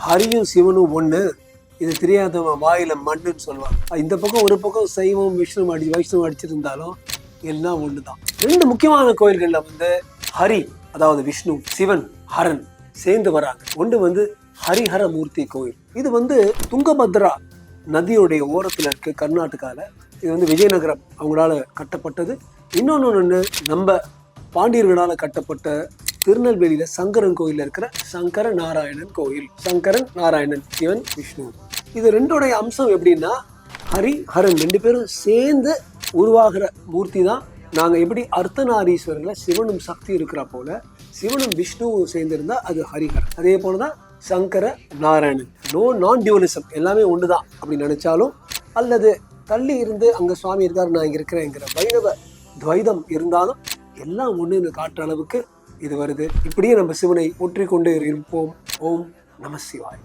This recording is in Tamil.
ஹரியும் சிவனும் ஒண்ணு, இது தெரியாதவன் வாயில மண்ணுன்னு சொல்லுவாங்க. இந்த பக்கம் ஒரு பக்கம் சைவம் வைஷ்ணவம் அடிச்சிருந்தாலும் எல்லாம் ஒண்ணுதான். ரெண்டு முக்கியமான கோயில்கள்ல வந்து ஹரி, அதாவது விஷ்ணு, சிவன், ஹரன் சேர்ந்து வராங்க. ஒன்று வந்து ஹரிஹர மூர்த்தி கோயில். இது வந்து துங்கபத்ரா நதியுடைய ஓரத்துல இருக்கு, கர்நாடகால. இது வந்து விஜயநகரம் அவங்களால கட்டப்பட்டது. இன்னொன்னு நம்ம பாண்டியர்களால கட்டப்பட்ட திருநெல்வேலியில சங்கரன் கோயில்ல இருக்கிற சங்கர நாராயணன் கோயில். சங்கரன் நாராயணன், சிவன் விஷ்ணு. இது ரெண்டோடைய அம்சம் எப்படின்னா, ஹரி ஹரன் ரெண்டு பேரும் சேர்ந்து உருவாகிற மூர்த்தி தான். நாங்கள் எப்படி அர்த்தநாரீஸ்வரர்ல சிவனும் சக்தி இருக்கிற போல சிவனும் விஷ்ணுவும் சேர்ந்திருந்தா அது ஹரிஹர். அதே போலதான் சங்கர நாராயணன். நான் டியூவலிசம், எல்லாமே ஒண்ணுதான் அப்படி நினைச்சாலும், அல்லது தள்ளி இருந்து அங்க சுவாமி இருக்காரு நான் இங்க இருக்கிறேங்கிற வைணவ துவைதம் இருந்தாலும் எல்லாம் ஒண்ணுன்னு காட்டுற அளவுக்கு இது வருது. இப்படியே நம்ம சிவனை ஒற்றிக்கொண்டு இருப்போம். ஓம் நம சிவாய்.